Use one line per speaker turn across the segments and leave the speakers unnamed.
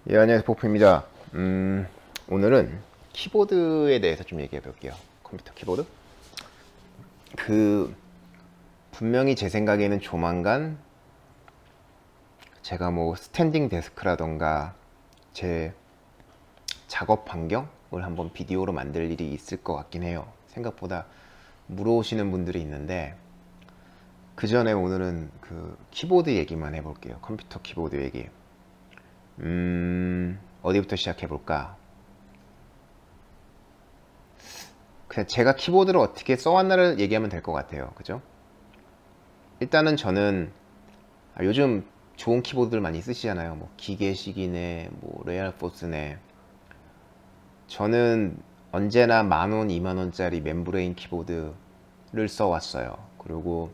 예, 안녕하세요. 포프입니다. 오늘은 키보드에 대해서 좀 얘기해 볼게요. 컴퓨터 키보드. 분명히 제 생각에는 조만간 제가 뭐 스탠딩 데스크라던가 제 작업 환경을 한번 비디오로 만들 일이 있을 것 같긴 해요. 생각보다 물어오시는 분들이 있는데, 그 전에 오늘은 키보드 얘기만 해볼게요. 컴퓨터 키보드 얘기. 어디부터 시작해볼까? 그냥 제가 키보드를 어떻게 써왔나를 얘기하면 될 것 같아요. 그죠? 일단은 저는 요즘 좋은 키보드들 많이 쓰시잖아요. 뭐 기계식이네, 뭐 레알포스네. 저는 언제나 10,000원, 20,000원짜리 멤브레인 키보드를 써왔어요. 그리고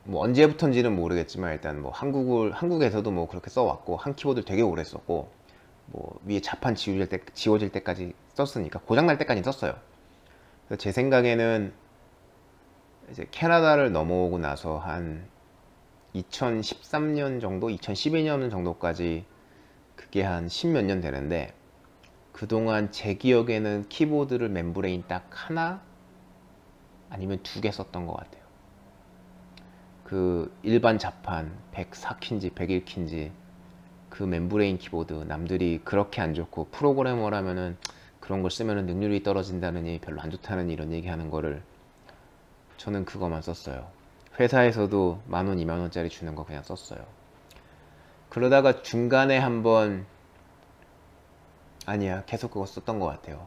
뭐 언제부턴지는 모르겠지만 일단 뭐 한국에서도 뭐 그렇게 써왔고, 한 키보드 되게 오래 썼고, 뭐 위에 자판 지워질 때까지 썼으니까, 고장날 때까지 썼어요. 그래서 제 생각에는 이제 캐나다를 넘어오고 나서 한 2013년 정도, 2012년 정도까지, 그게 한 10몇 년 되는데, 그동안 제 기억에는 키보드를 멤브레인 딱 하나 아니면 2개 썼던 것 같아요. 일반 자판 104킨지 101킨지 그 멤브레인 키보드, 남들이 그렇게 안 좋고 프로그래머라면은 그런 걸 쓰면은 능률이 떨어진다느니 별로 안 좋다는 이런 얘기하는 거를, 저는 그거만 썼어요. 회사에서도 10,000원, 20,000원짜리 주는 거 그냥 썼어요. 그러다가 중간에 한번, 아니야, 계속 그거 썼던 것 같아요.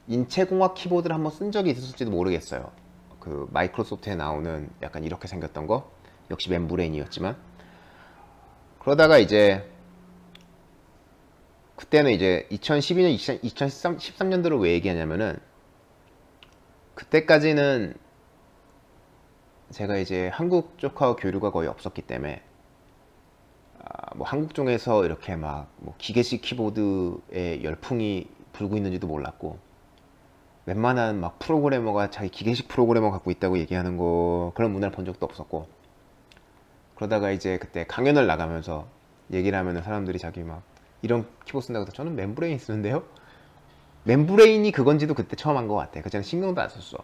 인체공학 키보드를 한번 쓴 적이 있었을지도 모르겠어요. 마이크로소프트에 나오는 약간 이렇게 생겼던 거, 역시 멤브레인이었지만. 그러다가 이제 그때는 이제 2012년, 2013년도를 왜 얘기하냐면은, 그때까지는 제가 이제 한국 쪽하고 교류가 거의 없었기 때문에, 뭐 한국 쪽에서 이렇게 막 뭐 기계식 키보드에 열풍이 불고 있는지도 몰랐고, 웬만한 막 프로그래머가 자기 기계식 프로그래머 갖고 있다고 얘기하는 거, 그런 문화를 본 적도 없었고. 그러다가 이제 그때 강연을 나가면서 얘기를 하면은 사람들이 자기 막 이런 키보드 쓴다고 해서, 저는 멤브레인 쓰는데요? 멤브레인이 그건지도 그때 처음 한 것 같아. 그전에 신경도 안 썼어.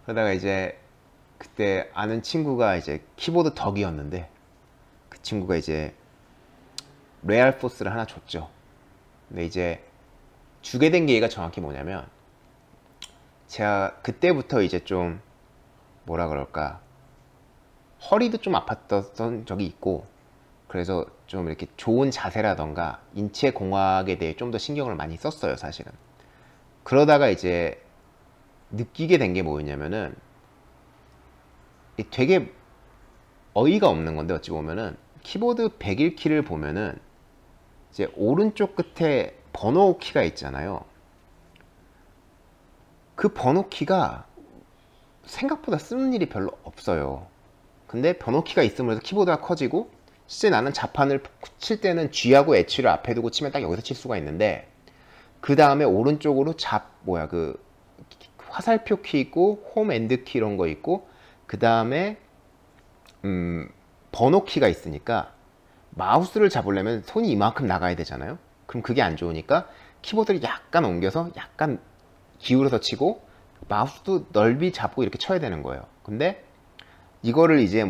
그러다가 이제 그때 아는 친구가 이제 키보드 덕이었는데, 그 친구가 이제 레알포스를 하나 줬죠. 근데 이제 주게 된 계기가 정확히 뭐냐면, 제가 그때부터 이제 좀 뭐라 그럴까, 허리도 좀 아팠던 적이 있고, 그래서 좀 이렇게 좋은 자세라던가 인체 공학에 대해 좀 더 신경을 많이 썼어요, 사실은. 그러다가 이제 느끼게 된 게 뭐였냐면은, 되게 어이가 없는 건데, 어찌 보면은 키보드 101키를 보면은 이제 오른쪽 끝에 번호 키가 있잖아요. 그 번호 키가 생각보다 쓰는 일이 별로 없어요. 근데 번호 키가 있음으로 해서 키보드가 커지고, 실제 나는 자판을 칠 때는 G하고 H를 앞에 두고 치면 딱 여기서 칠 수가 있는데, 그 다음에 오른쪽으로 화살표 키 있고 홈 엔드 키 이런 거 있고, 그 다음에 번호 키가 있으니까 마우스를 잡으려면 손이 이만큼 나가야 되잖아요. 그럼 그게 안 좋으니까 키보드를 약간 옮겨서 약간 기울여서 치고, 마우스도 넓이 잡고 이렇게 쳐야 되는 거예요. 근데 이거를 이제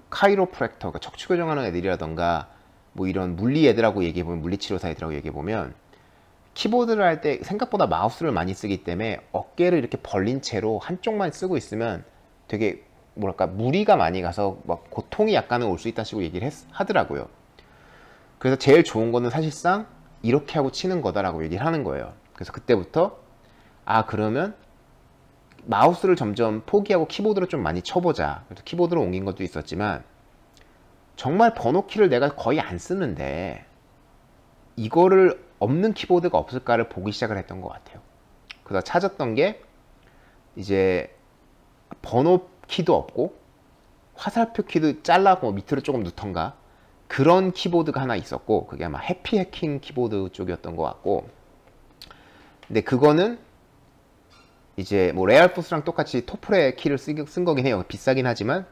카이로프랙터, 척추 교정하는 애들이라던가 뭐 이런 물리 애들하고 얘기해보면, 물리치료사 애들하고 얘기해보면, 키보드를 할 때 생각보다 마우스를 많이 쓰기 때문에 어깨를 이렇게 벌린 채로 한쪽만 쓰고 있으면 되게 뭐랄까 무리가 많이 가서 막 고통이 약간은 올 수 있다는 식으로 얘기를 하더라고요. 그래서 제일 좋은 거는 사실상 이렇게 하고 치는 거다라고 얘기를 하는 거예요. 그래서 그때부터, 그러면 마우스를 점점 포기하고 키보드로 좀 많이 쳐보자. 그래서 키보드로 옮긴 것도 있었지만, 정말 번호키를 내가 거의 안 쓰는데 이거를 없는 키보드가 없을까를 보기 시작을 했던 것 같아요. 그래서 찾았던 게, 이제 번호키도 없고 화살표 키도 잘라고 밑으로 조금 넣던가 그런 키보드가 하나 있었고, 그게 아마 해피 해킹 키보드 쪽이었던 것 같고, 근데 그거는 이제 뭐 레알포스랑 똑같이 토프레 키를 쓴 거긴 해요. 비싸긴 하지만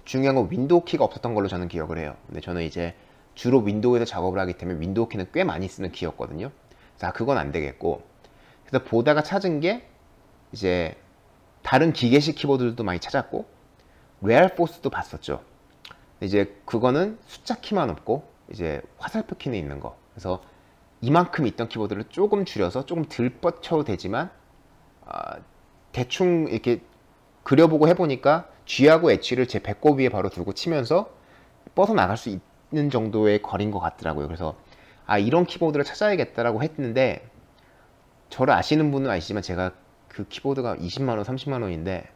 중요한 건 윈도우 키가 없었던 걸로 저는 기억을 해요. 근데 저는 이제 주로 윈도우에서 작업을 하기 때문에 윈도우 키는 꽤 많이 쓰는 키였거든요. 자, 그건 안 되겠고, 그래서 보다가 찾은 게 이제 다른 기계식 키보드들도 많이 찾았고, 레알포스도 봤었죠. 이제 그거는 숫자 키만 없고 이제 화살표 키는 있는 거. 그래서 이만큼 있던 키보드를 조금 줄여서 조금 덜 뻗쳐도 되지만 대충 이렇게 그려보고 해보니까 G하고 H를 제 배꼽 위에 바로 두고 치면서 뻗어나갈 수 있는 정도의 거리인 것 같더라고요. 그래서 이런 키보드를 찾아야겠다라고 했는데, 저를 아시는 분은 아시지만 제가 그 키보드가 20만원 30만원인데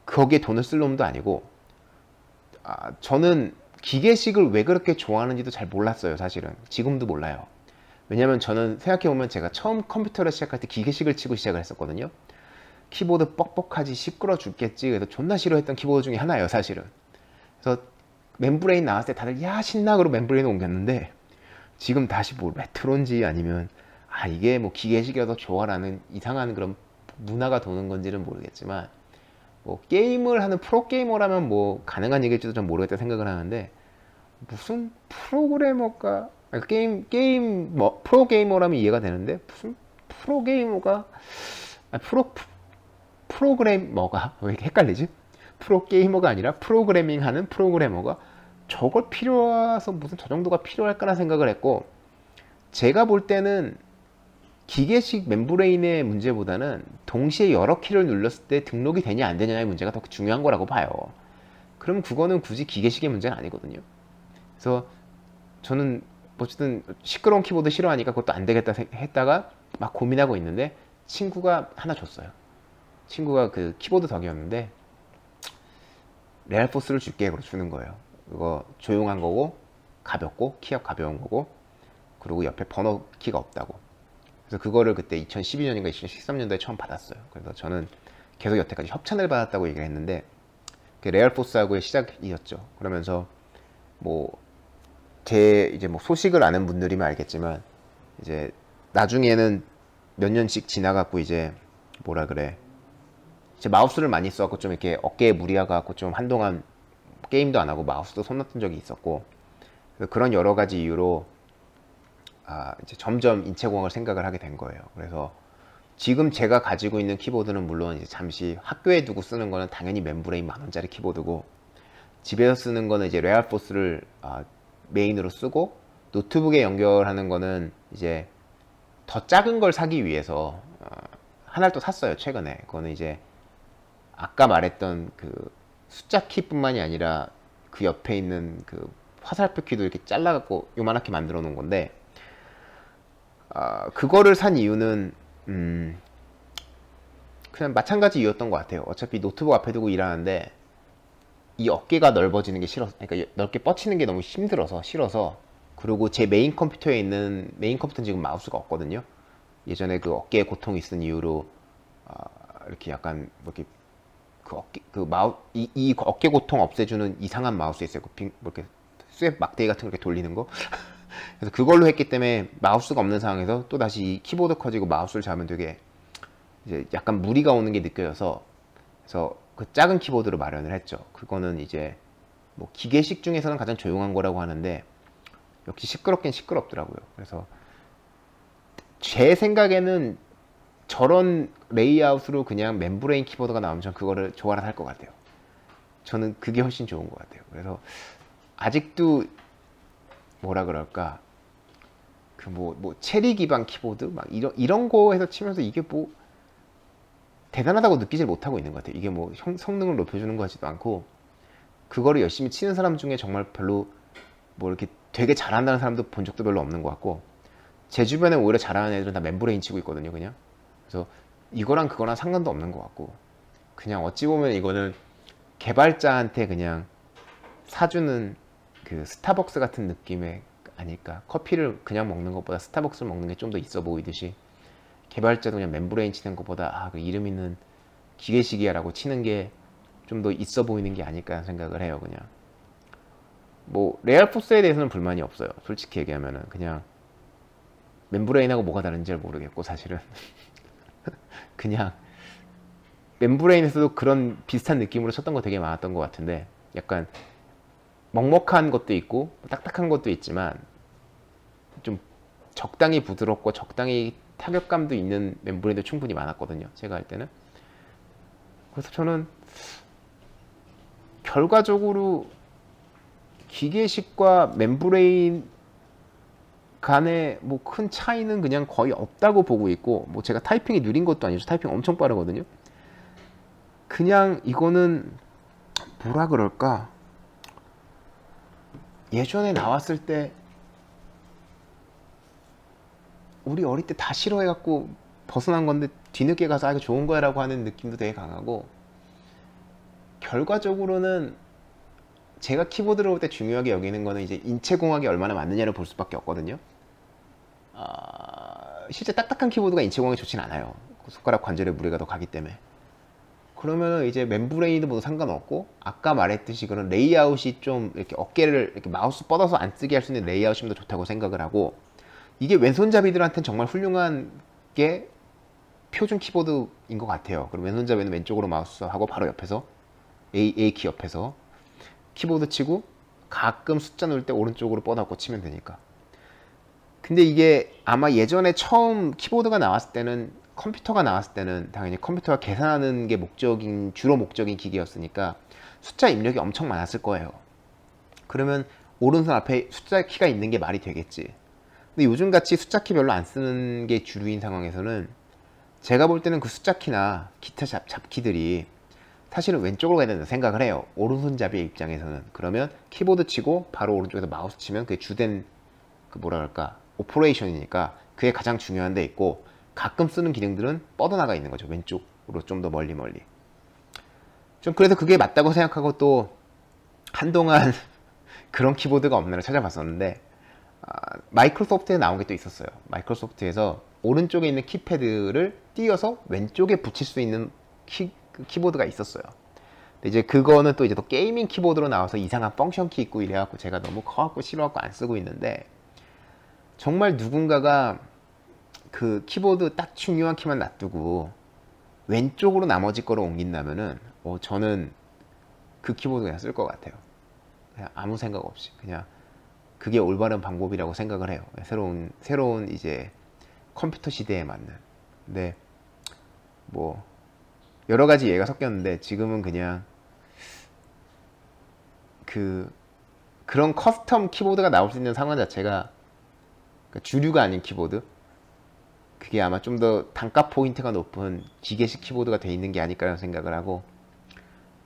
거기에 돈을 쓸 놈도 아니고, 저는 기계식을 왜 그렇게 좋아하는지도 잘 몰랐어요. 사실은 지금도 몰라요. 왜냐면 저는 생각해보면 제가 처음 컴퓨터를 시작할 때 기계식을 치고 시작을 했었거든요. 키보드 뻑뻑하지 시끄러 죽겠지 그래서 존나 싫어했던 키보드 중에 하나예요, 사실은. 그래서 멤브레인 나왔을 때 다들 야 신나 그러고 멤브레인을 옮겼는데, 지금 다시 뭐 레트로인지 아니면 이게 뭐 기계식이라도 좋아라는 이상한 그런 문화가 도는 건지는 모르겠지만, 뭐 게임을 하는 프로게이머라면 뭐 가능한 얘기일지도 좀 모르겠다 생각을 하는데, 무슨 프로그래머가 프로게이머라면 이해가 되는데, 무슨 프로게이머가 프로그래머가 왜 이렇게 헷갈리지? 프로게이머가 아니라 프로그래밍 하는 프로그래머가 저걸 필요해서 무슨 저 정도가 필요할까나 생각을 했고, 제가 볼 때는 기계식 멤브레인의 문제보다는 동시에 여러 키를 눌렀을 때 등록이 되냐 안 되냐의 문제가 더 중요한 거라고 봐요. 그럼 그거는 굳이 기계식의 문제는 아니거든요. 그래서 저는 어쨌든 시끄러운 키보드 싫어하니까 그것도 안 되겠다 했다가 막 고민하고 있는데, 친구가 하나 줬어요. 친구가 그 키보드 덕이었는데 레알포스를 줄게 그러고 주는 거예요. 그거 조용한 거고 가볍고 키가 가벼운 거고, 그리고 옆에 번호 키가 없다고. 그래서 그거를 그때 2012년인가 2013년도에 처음 받았어요. 그래서 저는 계속 여태까지 협찬을 받았다고 얘기를 했는데, 그 레알포스하고의 시작이었죠. 그러면서 뭐 제 이제 뭐 소식을 아는 분들이면 알겠지만, 이제 나중에는 몇 년씩 지나갖고 이제 뭐라 그래, 이제 마우스를 많이 써갖고 좀 이렇게 어깨에 무리가 갖고 좀 한동안 게임도 안 하고 마우스도 손 놨던 적이 있었고, 그런 여러 가지 이유로 이제 점점 인체공학을 생각을 하게 된 거예요. 그래서 지금 제가 가지고 있는 키보드는 물론 이제 잠시 학교에 두고 쓰는 거는 당연히 멤브레인 10,000원짜리 키보드고, 집에서 쓰는 거는 이제 레알포스를 메인으로 쓰고, 노트북에 연결하는 거는 이제 더 작은 걸 사기 위해서 하나를 또 샀어요, 최근에. 그거는 이제 아까 말했던 그 숫자 키뿐만이 아니라 그 옆에 있는 그 화살표 키도 이렇게 잘라갖고 요만하게 만들어 놓은 건데, 그거를 산 이유는 그냥 마찬가지 이유였던 것 같아요. 어차피 노트북 앞에 두고 일하는데 이 어깨가 넓어지는 게 싫어서, 그러니까 넓게 뻗치는 게 너무 힘들어서 싫어서. 그리고 제 메인 컴퓨터는 지금 마우스가 없거든요. 예전에 그 어깨에 고통이 있은 이유로 이렇게 약간 뭐 이렇게 이 어깨 고통 없애주는 이상한 마우스 있어요. 뭐 이렇게 스왑 막대기 같은 거 이렇게 돌리는 거. 그래서 그걸로 했기 때문에 마우스가 없는 상황에서 또 다시 이 키보드 커지고 마우스를 잡으면 되게 이제 약간 무리가 오는 게 느껴져서, 그래서 그 작은 키보드로 마련을 했죠. 그거는 이제 뭐 기계식 중에서는 가장 조용한 거라고 하는데 역시 시끄럽긴 시끄럽더라고요. 그래서 제 생각에는 저런 레이아웃으로 그냥 멤브레인 키보드가 나오면 전 그거를 좋아라 할 것 같아요. 저는 그게 훨씬 좋은 것 같아요. 그래서 아직도 뭐라 그럴까, 그 뭐 체리 기반 키보드 막 이런 거에서 치면서 이게 뭐 대단하다고 느끼질 못하고 있는 것 같아요. 이게 뭐 성능을 높여주는 것 같지도 않고, 그거를 열심히 치는 사람 중에 정말 별로 뭐 이렇게 되게 잘한다는 사람도 본 적도 별로 없는 것 같고, 제 주변에 오히려 잘하는 애들은 다 멤브레인 치고 있거든요, 그냥. 그래서 이거랑 그거랑 상관도 없는 것 같고, 그냥 어찌 보면 이거는 개발자한테 그냥 사주는 그 스타벅스 같은 느낌의 아닐까. 커피를 그냥 먹는 것보다 스타벅스를 먹는 게 좀 더 있어 보이듯이, 개발자도 그냥 멤브레인 치는 것보다 그 이름 있는 기계식이야 라고 치는 게 좀 더 있어 보이는 게 아닐까 생각을 해요. 그냥 뭐 레알포스에 대해서는 불만이 없어요. 솔직히 얘기하면은 그냥 멤브레인하고 뭐가 다른지 잘 모르겠고, 사실은 그냥 멤브레인에서도 그런 비슷한 느낌으로 쳤던 거 되게 많았던 것 같은데, 약간 먹먹한 것도 있고 딱딱한 것도 있지만 좀 적당히 부드럽고 적당히 타격감도 있는 멤브레인도 충분히 많았거든요, 제가 할 때는. 그래서 저는 결과적으로 기계식과 멤브레인 간의 뭐 큰 차이는 그냥 거의 없다고 보고 있고, 뭐 제가 타이핑이 느린 것도 아니죠. 타이핑 엄청 빠르거든요. 그냥 이거는 뭐라 그럴까, 예전에 나왔을 때 우리 어릴 때 다 싫어해갖고 벗어난 건데 뒤늦게 가서 아 이거 좋은 거야 라고 하는 느낌도 되게 강하고, 결과적으로는 제가 키보드를 볼 때 중요하게 여기는 거는 이제 인체공학이 얼마나 맞느냐를 볼 수밖에 없거든요. 실제 딱딱한 키보드가 인체공학이 좋진 않아요. 손가락 관절에 무리가 더 가기 때문에. 그러면은 이제 멤브레인도 모두 상관없고, 아까 말했듯이 그런 레이아웃이 좀 이렇게 어깨를 이렇게 마우스 뻗어서 안 쓰게 할 수 있는 레이아웃이 좀 더 좋다고 생각을 하고, 이게 왼손잡이들한테는 정말 훌륭한 게 표준 키보드인 것 같아요. 그럼 왼손잡이는 왼쪽으로 마우스 하고 바로 옆에서 A키 옆에서 키보드 치고, 가끔 숫자 누를 때 오른쪽으로 뻗어갖고 치면 되니까. 근데 이게 아마 예전에 처음 키보드가 나왔을 때는, 컴퓨터가 나왔을 때는 당연히 컴퓨터가 계산하는 게 주로 목적인 기기였으니까 숫자 입력이 엄청 많았을 거예요. 그러면 오른손 앞에 숫자 키가 있는 게 말이 되겠지. 근데 요즘 같이 숫자 키 별로 안 쓰는 게 주류인 상황에서는 제가 볼 때는 그 숫자 키나 기타 잡키들이 사실은 왼쪽으로 가야 된다 생각을 해요, 오른손잡이의 입장에서는. 그러면 키보드 치고 바로 오른쪽에서 마우스 치면 그게 주된 그 뭐라 그럴까, 오퍼레이션이니까 그게 가장 중요한 데 있고, 가끔 쓰는 기능들은 뻗어나가 있는 거죠, 왼쪽으로 좀 더 멀리. 좀 그래서 그게 맞다고 생각하고 또 한동안 그런 키보드가 없나를 찾아봤었는데, 마이크로소프트에 나온 게 또 있었어요. 마이크로소프트에서 오른쪽에 있는 키패드를 띄어서 왼쪽에 붙일 수 있는 키보드가 있었어요. 근데 이제 그거는 또 이제 또 게이밍 키보드로 나와서 이상한 펑션 키 있고 이래갖고 제가 너무 커갖고 싫어갖고 안 쓰고 있는데, 정말 누군가가 그 키보드 딱 중요한 키만 놔두고 왼쪽으로 나머지 거를 옮긴다면은 저는 그 키보드 그냥 쓸 것 같아요. 그냥 아무 생각 없이 그냥 그게 올바른 방법이라고 생각을 해요. 새로운 이제 컴퓨터 시대에 맞는. 근데 뭐 여러 가지 예가 섞였는데, 지금은 그냥 그런 커스텀 키보드가 나올 수 있는 상황 자체가, 그러니까 주류가 아닌 키보드, 그게 아마 좀 더 단가 포인트가 높은 기계식 키보드가 돼 있는 게 아닐까라는 생각을 하고,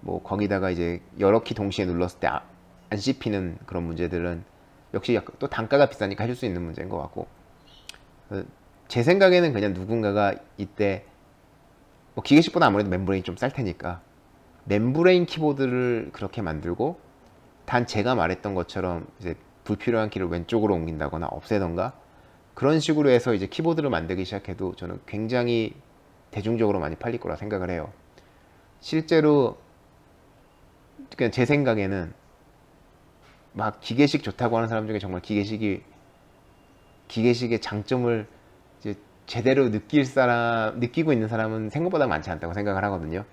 뭐 거기다가 이제 여러 키 동시에 눌렀을 때 안 씹히는 그런 문제들은 역시 또 단가가 비싸니까 해줄 수 있는 문제인 것 같고, 제 생각에는 그냥 누군가가 이때 뭐 기계식보다 아무래도 멤브레인 좀 쌀 테니까 멤브레인 키보드를 그렇게 만들고, 단 제가 말했던 것처럼 이제 불필요한 키를 왼쪽으로 옮긴다거나 없애던가 그런 식으로 해서 이제 키보드를 만들기 시작해도 저는 굉장히 대중적으로 많이 팔릴 거라 생각을 해요. 실제로 그냥 제 생각에는 막 기계식 좋다고 하는 사람 중에 정말 기계식의 장점을 이제 제대로 느끼고 있는 사람은 생각보다 많지 않다고 생각을 하거든요.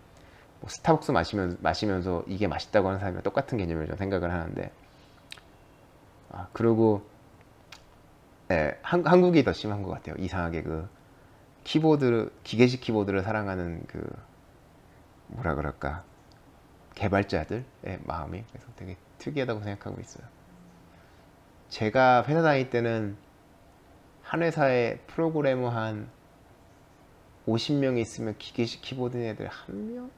뭐 스타벅스 마시면서 이게 맛있다고 하는 사람이랑 똑같은 개념을 저는 생각을 하는데, 그리고 한국이 더 심한 것 같아요. 이상하게 그 기계식 키보드를 사랑하는 그 뭐라 그럴까, 개발자들의 마음이. 그래서 되게 특이하다고 생각하고 있어요. 제가 회사 다닐 때는 한 회사에 프로그래머 한 50명이 있으면 기계식 키보드 애들 1명?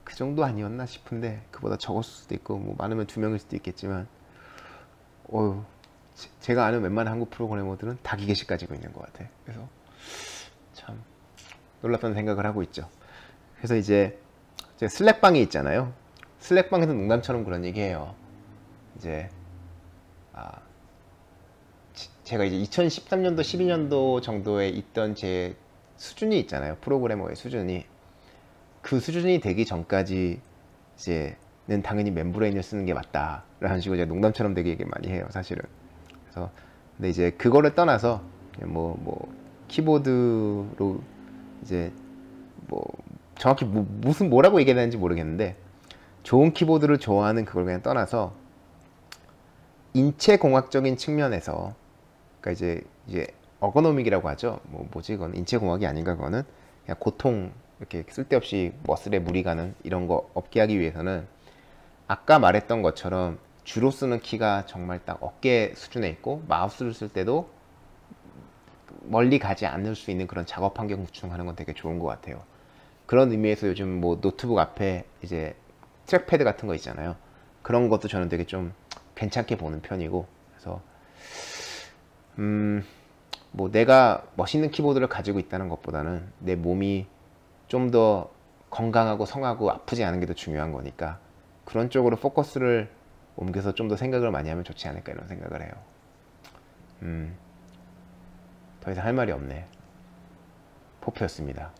그 정도 아니었나 싶은데, 그보다 적었을 수도 있고 뭐 많으면 2명일 수도 있겠지만, 제가 아는 웬만한 한국 프로그래머들은 다 기계식 가지고 있는 것 같아요. 그래서 참 놀랍다는 생각을 하고 있죠. 그래서 이제 슬랙방이 있잖아요. 슬랙방에서 농담처럼 그런 얘기해요. 이제 제가 이제 2013년도 12년도 정도에 있던 제 수준이 있잖아요, 프로그래머의 수준이. 그 수준이 되기 전까지 이제는 당연히 멤브레인을 쓰는 게 맞다 라는 식으로 제가 농담처럼 되게 얘기 많이 해요, 사실은. 그래서 근데 이제 그거를 떠나서 키보드로 이제 뭐 정확히 무슨 뭐라고 얘기해야 되는지 모르겠는데, 좋은 키보드를 좋아하는 그걸 그냥 떠나서 인체공학적인 측면에서, 그러니까 이제 어거노믹이라고 하죠. 뭐지 그건 인체공학이 아닌가, 그거는 그냥 고통, 이렇게 쓸데없이 머슬에 무리 가는 이런 거 없게 하기 위해서는 아까 말했던 것처럼 주로 쓰는 키가 정말 딱 어깨 수준에 있고, 마우스를 쓸 때도 멀리 가지 않을 수 있는 그런 작업 환경 구축하는 건 되게 좋은 것 같아요. 그런 의미에서 요즘 뭐 노트북 앞에 이제 트랙패드 같은 거 있잖아요. 그런 것도 저는 되게 좀 괜찮게 보는 편이고, 그래서 뭐 내가 멋있는 키보드를 가지고 있다는 것보다는 내 몸이 좀 더 건강하고 성하고 아프지 않은 게 더 중요한 거니까, 그런 쪽으로 포커스를 옮겨서 좀 더 생각을 많이 하면 좋지 않을까, 이런 생각을 해요. 더 이상 할 말이 없네. 포표였습니다.